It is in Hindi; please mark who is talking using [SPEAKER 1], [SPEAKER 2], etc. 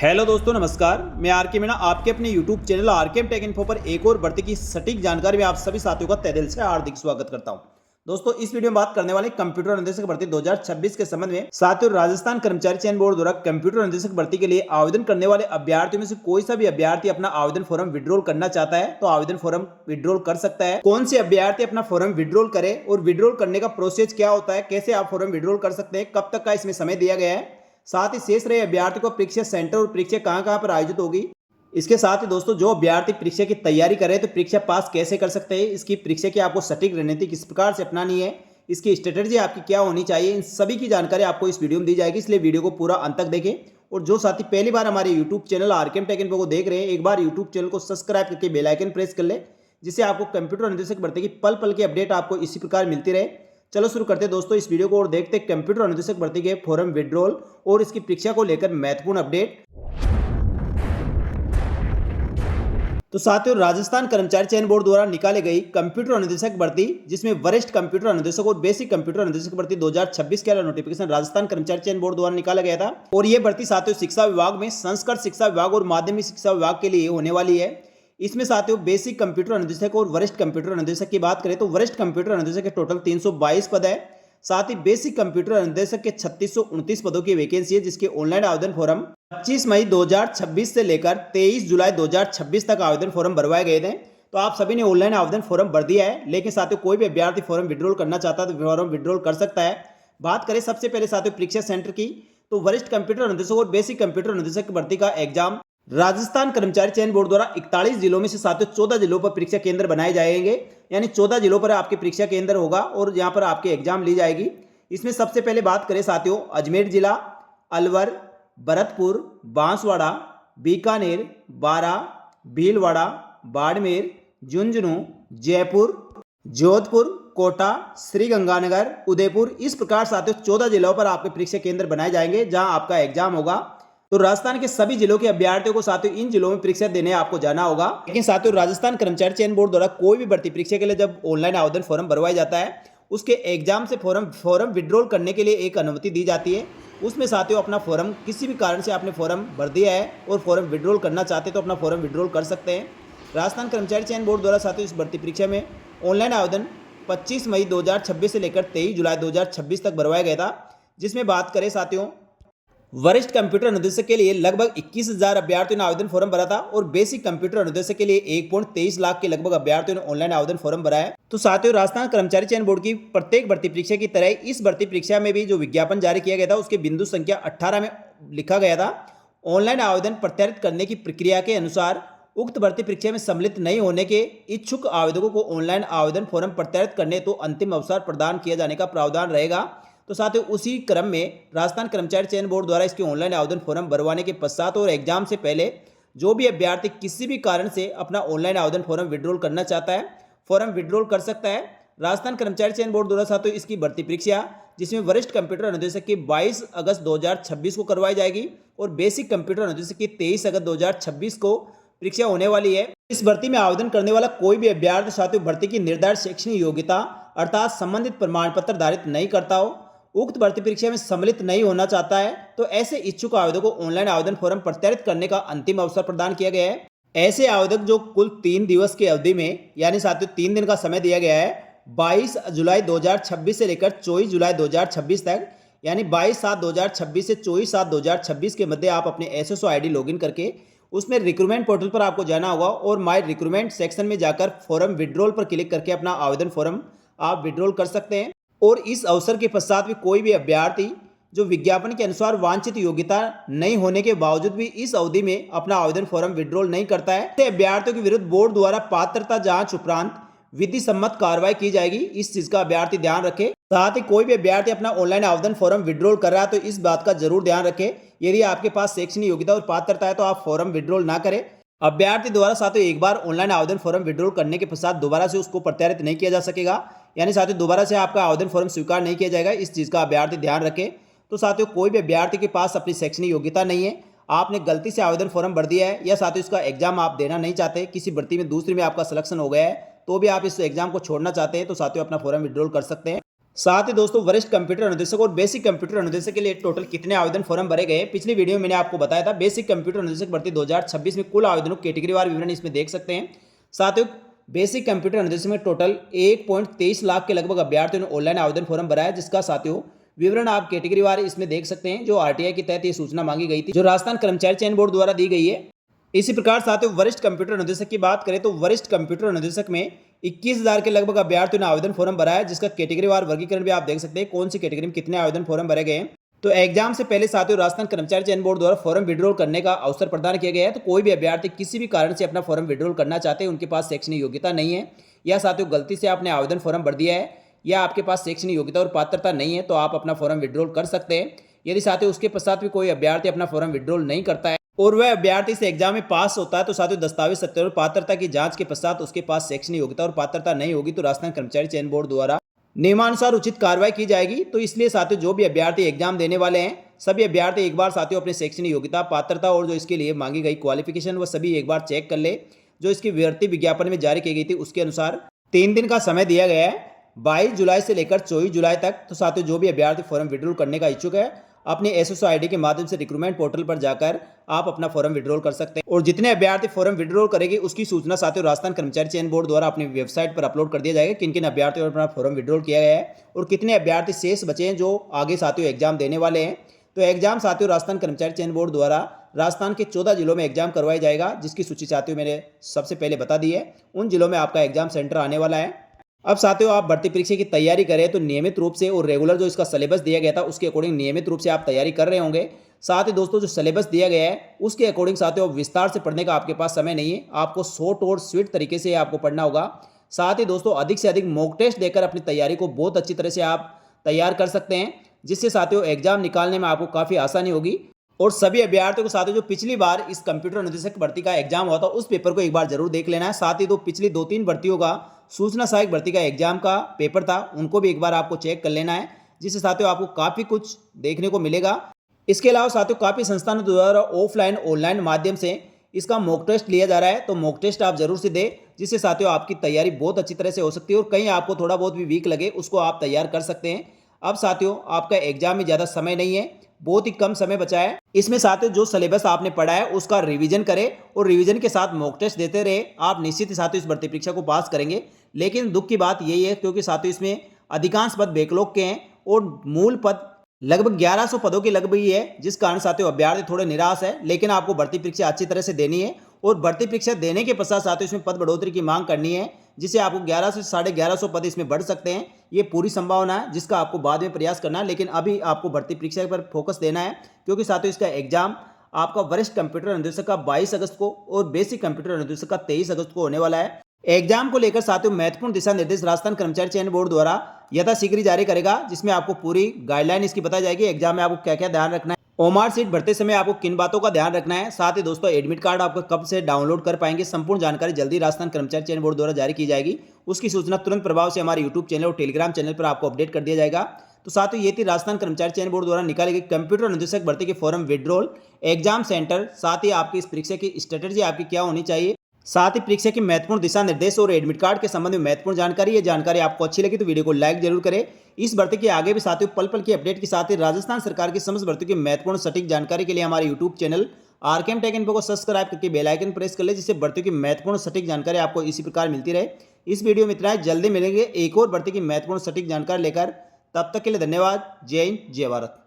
[SPEAKER 1] हेलो दोस्तों, नमस्कार। मैं आर के मीणा आपके अपने YouTube channel RKM take info पर एक और भर्ती की सटीक जानकारी में आप सभी साथियों का तहे दिल से हार्दिक स्वागत करता हूं। दोस्तों, इस वीडियो में बात करने वाले कंप्यूटर अनुदेशक भर्ती 2026 के संबंध में। साथियों, राजस्थान कर्मचारी चयन बोर्ड द्वारा कंप्यूटर अनुदेशक भर्ती के लिए आवेदन करने वाले अभ्यर्थियों में से कोई सा भी अभ्यर्थी अपना आवेदन फॉर्म विड्रॉल करना चाहता है तो आवेदन फॉर्म विड्रॉल कर सकता है। कौन से अभ्यर्थी अपना फॉर्म विड्रॉल करे और विड्रॉल करने का प्रोसेस क्या होता है, कैसे आप फॉर्म विड्रॉल कर सकते हैं, कब तक का इसमें समय दिया गया है, साथ ही शेष रहे अभ्यर्थी को परीक्षा सेंटर और परीक्षा कहां पर आयोजित होगी। इसके साथ ही दोस्तों, जो अभ्यर्थी परीक्षा की तैयारी करे तो परीक्षा पास कैसे कर सकते हैं, इसकी परीक्षा की आपको सटीक रणनीति किस प्रकार से अपनानी है, इसकी स्ट्रेटेजी आपकी क्या होनी चाहिए, इन सभी की जानकारी आपको इस वीडियो में दी जाएगी। इसलिए वीडियो को पूरा अंत तक देखें। और जो साथी पहली बार हमारे YouTube channel RKM take info को देख रहे हैं, एक बार यूट्यूब चैनल को सब्सक्राइब करके बेल आइकन प्रेस कर ले, जिससे आपको कंप्यूटर अनुदेशक भर्ती की पल पल की अपडेट आपको इसी प्रकार मिलती रहे। चलो शुरू करते हैं दोस्तों इस वीडियो को और देखते हैं कंप्यूटर अनुदेशक भर्ती के फॉर्म विड्रॉल और इसकी परीक्षा को लेकर महत्वपूर्ण अपडेट। तो साथियों, राजस्थान कर्मचारी चयन बोर्ड द्वारा निकाली गई कंप्यूटर अनुदेशक भर्ती, जिसमें वरिष्ठ कंप्यूटर अनुदेशक और बेसिक कंप्यूटर अनुदेशक भर्ती 2026 के नोटिफिकेशन राजस्थान कर्मचारी चयन बोर्ड द्वारा निकाला गया था। और यह भर्ती साथियों शिक्षा विभाग में संस्कृत शिक्षा विभाग और माध्यमिक शिक्षा विभाग के लिए होने वाली है। इसमें साथियों बेसिक कंप्यूटर अनुदेशक और वरिष्ठ कंप्यूटर अनुदेशक की बात करें तो वरिष्ठ कंप्यूटर अनुदेशक के टोटल 322 पद है। साथ ही बेसिक कंप्यूटर अनुदेशक के 3629 पदों की वैकेंसी है, जिसके ऑनलाइन आवेदन फॉर्म 25 मई 2026 से लेकर 23 जुलाई 2026 तक आवेदन फॉर्म भरवाए गए थे। तो आप सभी ने ऑनलाइन आवेदन फॉर्म भर दिया है, लेकिन साथियों कोई भी अभ्यर्थी फॉर्म विड्रॉल करना चाहता है तो फॉर्म विड्रॉल कर सकता है। बात करें सबसे पहले साथियों परीक्षा सेंटर की, तो वरिष्ठ कंप्यूटर अनुदेशक और बेसिक कंप्यूटर अनुदेशक की भर्ती का एग्जाम राजस्थान कर्मचारी चयन बोर्ड द्वारा 41 जिलों में से साथियों 14 जिलों पर परीक्षा केंद्र बनाए जाएंगे। यानी 14 जिलों पर आपके परीक्षा केंद्र होगा और यहाँ पर आपके एग्जाम ली जाएगी। इसमें सबसे पहले बात करें साथियों अजमेर जिला, अलवर, भरतपुर, बांसवाड़ा, बीकानेर, बारा, भीलवाड़ा, बाड़मेर, झुंझुनू, जयपुर, जोधपुर, कोटा, श्रीगंगानगर, उदयपुर, इस प्रकार साथियों 14 जिलों पर आपके परीक्षा केंद्र बनाए जाएंगे जहां आपका एग्जाम होगा। तो राजस्थान के सभी जिलों के अभ्यर्थियों को साथियों इन जिलों में परीक्षा देने आपको जाना होगा। लेकिन साथियों राजस्थान कर्मचारी चयन बोर्ड द्वारा कोई भी भर्ती परीक्षा के लिए जब ऑनलाइन आवेदन फॉर्म भरवाया जाता है, उसके एग्जाम से फॉर्म विड्रॉल करने के लिए एक अनुमति दी जाती है। उसमें साथियों अपना फॉर्म किसी भी कारण से आपने फॉर्म भर दिया है और फॉर्म विड्रॉल करना चाहते हैं तो अपना फॉर्म विड्रॉल कर सकते हैं। राजस्थान कर्मचारी चयन बोर्ड द्वारा साथियों इस भर्ती परीक्षा में ऑनलाइन आवेदन 25 मई 2026 से लेकर 23 जुलाई 2026 तक भरवाया गया था। जिसमें बात करें साथियों वरिष्ठ कंप्यूटर अनुदेशक के लिए लगभग 21,000 अभ्यर्थियों ने आवेदन फॉर्म भरा था और बेसिक कंप्यूटर अनुदेशक के लिए 1.23 लाख के लगभग अभ्यर्थियों ने ऑनलाइन आवेदन फॉर्म भरा है। तो साथियों राजस्थान कर्मचारी चयन बोर्ड की प्रत्येक भर्ती परीक्षा की तरह इस भर्ती परीक्षा में भी जो विज्ञापन जारी किया गया था उसके बिंदु संख्या 18 में लिखा गया था, ऑनलाइन आवेदन प्रत्यारित करने की प्रक्रिया के अनुसार उक्त भर्ती परीक्षा में सम्मिलित नहीं होने के इच्छुक आवेदकों को ऑनलाइन आवेदन फॉर्म प्रत्यारित करने तो अंतिम अवसर प्रदान किया जाने का प्रावधान रहेगा। तो साथियों उसी क्रम में राजस्थान कर्मचारी चयन बोर्ड द्वारा इसके ऑनलाइन आवेदन फॉर्म भरवाने के पश्चात और एग्जाम से पहले जो भी अभ्यर्थी किसी भी कारण से अपना ऑनलाइन आवेदन फॉर्म विड्रॉल करना चाहता है फॉर्म विड्रॉल कर सकता है। राजस्थान कर्मचारी चयन बोर्ड द्वारा साथियों इसकी भर्ती परीक्षा जिसमें वरिष्ठ कंप्यूटर अनुदेशक की 22 अगस्त 2026 को करवाई जाएगी और बेसिक कंप्यूटर अनुदेशक की 23 अगस्त 2026 को परीक्षा होने वाली है। इस भर्ती में आवेदन करने वाला कोई भी अभ्यर्थी साथियों भर्ती की निर्धारित शैक्षणिक योग्यता अर्थात संबंधित प्रमाण पत्र धारित नहीं करता हो, उक्त भर्ती परीक्षा में सम्मिलित नहीं होना चाहता है, तो ऐसे इच्छुक आवेदकों को ऑनलाइन आवेदन फॉर्म प्रत्यारित करने का अंतिम अवसर प्रदान किया गया है। ऐसे आवेदक जो कुल 3 दिवस की अवधि में यानी साथियों 3 दिन का समय दिया गया है 22 जुलाई 2026 से लेकर 24 जुलाई 2026 तक, यानी 22/7/2026 से 24/7/2026 के मध्य आप अपने एसएसओ आईडी लॉगिन करके उसमें रिक्रूटमेंट पोर्टल पर आपको जाना होगा और माय रिक्रूटमेंट सेक्शन में जाकर फॉर्म विड्रॉल पर क्लिक करके अपना आवेदन फॉर्म आप विड्रॉल कर सकते हैं। और इस अवसर के पश्चात भी कोई भी अभ्यर्थी जो विज्ञापन के अनुसार वांछित योग्यता नहीं होने के बावजूद भी इस अवधि में अपना आवेदन फॉर्म विड्रॉल नहीं करता है, ऐसे अभ्यर्थियों के विरुद्ध बोर्ड द्वारा पात्रता जांच उपरांत विधि सम्मत कार्रवाई की जाएगी। इस चीज का अभ्यर्थी ध्यान रखे। साथ ही कोई भी अभ्यर्थी अपना ऑनलाइन आवेदन फॉर्म विड्रॉल कर रहा है तो इस बात का जरूर ध्यान रखे, यदि आपके पास शैक्षणिक योग्यता और पात्रता है तो आप फॉर्म विड्रॉल ना करें। अभ्यर्थी द्वारा साथियों एक बार ऑनलाइन आवेदन फॉर्म विड्रॉल करने के पश्चात दोबारा से उसको प्रत्यारित नहीं किया जा सकेगा, यानी साथियों दोबारा से आपका आवेदन फॉर्म स्वीकार नहीं किया जाएगा। इस चीज़ का अभ्यर्थी ध्यान रखें। तो साथियों कोई भी अभ्यर्थी के पास अपनी शैक्षणिक योग्यता नहीं है, आपने गलती से आवेदन फॉर्म भर दिया है या साथियों इसका एग्जाम आप देना नहीं चाहते, किसी भर्ती में दूसरी में आपका सिलेक्शन हो गया है तो भी आप इस एग्जाम को छोड़ना चाहते हैं तो साथियों अपना फॉर्म विड्रॉल कर सकते हैं। साथ ही दोस्तों वरिष्ठ कंप्यूटर अनुदेशक और बेसिक कंप्यूटर अनुदेशक के लिए टोटल कितने आवेदन फॉर्म भरे गए। पिछली वीडियो में मैंने आपको बताया था बेसिक कंप्यूटर अनुदेशक भर्ती 2026 में कुल आवेदनों कैटेगरीवार विवरण इसमें देख सकते हैं। साथ ही बेसिक कंप्यूटर अनुदेशक में टोटल 1.23 लाख के लगभग अभ्यर्थियों ने ऑनलाइन आवेदन फॉर्म भरा है, जिसका साथियों विवरण आप कैटेगरीवार इसमें देख सकते हैं। जो आरटीआई के तहत ये सूचना मांगी गई थी, जो राजस्थान कर्मचारी चयन बोर्ड द्वारा दी गई है। इसी प्रकार साथियों वरिष्ठ कंप्यूटर अनुदेशक की बात करें तो वरिष्ठ कंप्यूटर अनुदेशक में 21,000 के लगभग अभ्यर्थियों ने आवेदन फॉर्म भरा है, जिसका कैटेगरीवार वर्गीकरण भी आप देख सकते हैं कौन सी कैटेगरी में कितने आवेदन फॉर्म भरे गए हैं। तो एग्जाम से पहले साथियों राजस्थान कर्मचारी चयन बोर्ड द्वारा फॉर्म विड्रॉल करने का अवसर प्रदान किया गया है। तो कोई भी अभ्यर्थी किसी भी कारण से अपना फॉर्म विड्रॉल करना चाहते हैं, उनके पास शैक्षणिक योग्यता नहीं है या साथियों गलती से आपने आवेदन फॉर्म भर दिया है या आपके पास शैक्षणिक योग्यता और पात्रता नहीं है, तो आप अपना फॉर्म विड्रॉल कर सकते हैं। यदि साथियों उसके पश्चात भी कोई अभ्यर्थी अपना फॉर्म विड्रॉल नहीं करता है और वह अभ्यर्थी से एग्जाम में पास होता है, तो साथियों दस्तावेज सत्य और पात्रता की जांच के पश्चात उसके पास शैक्षणिक योग्यता और पात्रता नहीं होगी, तो राजस्थान कर्मचारी चयन बोर्ड द्वारा नियमानुसार उचित कार्रवाई की जाएगी। तो इसलिए साथियों जो भी अभ्यर्थी एग्जाम देने वाले हैं, सभी अभ्यर्थी एक बार साथियों अपने शैक्षणिक योग्यता, पात्रता और जो इसके लिए मांगी गई क्वालिफिकेशन वो सभी एक बार चेक कर ले। जो इसकी भर्ती विज्ञापन में जारी की गई थी उसके अनुसार 3 दिन का समय दिया गया है, 22 जुलाई से लेकर 24 जुलाई तक। तो साथियों जो भी अभ्यर्थी फॉर्म विड्रॉल करने का इच्छुक है, अपने एसएसओ आईडी के माध्यम से रिक्रूटमेंट पोर्टल पर जाकर आप अपना फॉर्म विड्रॉल कर सकते हैं। और जितने अभ्यर्थी फॉर्म विड्रॉल करेंगे उसकी सूचना साथियों राजस्थान कर्मचारी चयन बोर्ड द्वारा अपनी वेबसाइट पर अपलोड कर दिया जाएगा, किन किन अभ्यर्थियों ने अपना फॉर्म विड्रॉल किया गया है और कितने अभ्यर्थी शेष बचे हैं जो आगे साथियों एग्जाम देने वाले हैं। तो एग्जाम साथियों राजस्थान कर्मचारी चयन बोर्ड द्वारा राजस्थान के 14 जिलों में एग्जाम करवाया जाएगा, जिसकी सूची साथियों मैंने सबसे पहले बता दी है। उन जिलों में आपका एग्जाम सेंटर आने वाला है। अब साथियों आप भर्ती परीक्षा की तैयारी करें तो नियमित रूप से और रेगुलर जो इसका सिलेबस दिया गया था उसके अकॉर्डिंग नियमित रूप से आप तैयारी कर रहे होंगे। साथ ही दोस्तों जो सिलेबस दिया गया है उसके अकॉर्डिंग साथियों विस्तार से पढ़ने का आपके पास समय नहीं है, आपको शॉर्ट और स्वीट तरीके से आपको पढ़ना होगा। साथ ही दोस्तों अधिक से अधिक मॉक टेस्ट देकर अपनी तैयारी को बहुत अच्छी तरह से आप तैयार कर सकते हैं, जिससे साथियों एग्जाम निकालने में आपको काफ़ी आसानी होगी। और सभी अभ्यर्थियों को साथियों जो पिछली बार इस कंप्यूटर अनुदेशक भर्ती का एग्जाम हुआ था उस पेपर को एक बार जरूर देख लेना है। साथ ही तो पिछली 2-3 भर्तियों का सूचना सहायक भर्ती का एग्जाम का पेपर था, उनको भी एक बार आपको चेक कर लेना है, जिससे साथियों आपको काफ़ी कुछ देखने को मिलेगा। इसके अलावा साथियों काफ़ी संस्थानों द्वारा ऑफलाइन ऑनलाइन माध्यम से इसका मॉक टेस्ट लिया जा रहा है, तो मॉक टेस्ट आप जरूर से दें, जिससे साथियों आपकी तैयारी बहुत अच्छी तरह से हो सकती है और कहीं आपको थोड़ा बहुत भी वीक लगे उसको आप तैयार कर सकते हैं। अब साथियों आपका एग्जाम में ज़्यादा समय नहीं है, बहुत ही कम समय बचा है। इसमें साथियों जो सिलेबस आपने पढ़ा है उसका रिवीजन करें और रिवीजन के साथ मॉक टेस्ट देते रहे, आप निश्चित ही साथियों इस भर्ती परीक्षा को पास करेंगे। लेकिन दुख की बात यही है क्योंकि साथियों इसमें अधिकांश पद बैकलॉग के हैं और मूल पद लगभग 1100 पदों की लगभग ही है, जिस कारण साथियों अभ्यर्थी थोड़े निराश है। लेकिन आपको भर्ती परीक्षा अच्छी तरह से देनी है और भर्ती परीक्षा देने के पश्चात साथियों इसमें पद बढ़ोतरी की मांग करनी है, जिससे आपको 1100 से 1150 पद इसमें बढ़ सकते हैं। ये पूरी संभावना है जिसका आपको बाद में प्रयास करना है, लेकिन अभी आपको भर्ती परीक्षा पर फोकस देना है क्योंकि साथियों इसका एग्जाम आपका वरिष्ठ कंप्यूटर अनुदेशक का 22 अगस्त को और बेसिक कंप्यूटर अनुदेशक का 23 अगस्त को होने वाला है। एग्जाम को लेकर साथियों महत्वपूर्ण दिशा निर्देश राजस्थान कर्मचारी चयन बोर्ड द्वारा यथाशीघ्र जारी करेगा, जिसमें आपको पूरी गाइडलाइन इसकी बताई जाएगी। एग्जाम में आपको क्या क्या ध्यान रखना है, ओमार सीट भरते समय आपको किन बातों का ध्यान रखना है, साथ ही दोस्तों एडमिट कार्ड आपको कब से डाउनलोड कर पाएंगे, संपूर्ण जानकारी जल्दी राजस्थान कर्मचारी चयन बोर्ड द्वारा जारी की जाएगी। उसकी सूचना तुरंत प्रभाव से हमारे यूट्यूब चैनल और टेलीग्राम चैनल पर आपको अपडेट कर दिया जाएगा। तो साथ ही ये थी राजस्थान कर्मचारी चयन बोर्ड द्वारा निकाली गई कंप्यूटर अनुदेशक भर्ती के फॉर्म विड्रॉल, एग्जाम सेंटर, साथ ही आपकी इस परीक्षा की स्ट्रेटेजी आपकी क्या होनी चाहिए, साथ ही परीक्षा के महत्वपूर्ण दिशा निर्देश और एडमिट कार्ड के संबंध में महत्वपूर्ण जानकारी। ये जानकारी आपको अच्छी लगी तो वीडियो को लाइक जरूर करें। इस भर्ती के आगे भी साथियों पल पल की अपडेट के साथ ही राजस्थान सरकार की समस्त भर्ती की महत्वपूर्ण सटीक जानकारी के लिए हमारे YouTube channel RKM take info को सब्सक्राइब करके बेल आइकन प्रेस कर ले, जिससे भर्ती की महत्वपूर्ण सटीक जानकारी आपको इसी प्रकार मिलती रहे। इस वीडियो में इतना ही, जल्दी मिलेंगे एक और भर्ती की महत्वपूर्ण सटीक जानकारी लेकर। तब तक के लिए धन्यवाद। जय हिंद, जय भारत।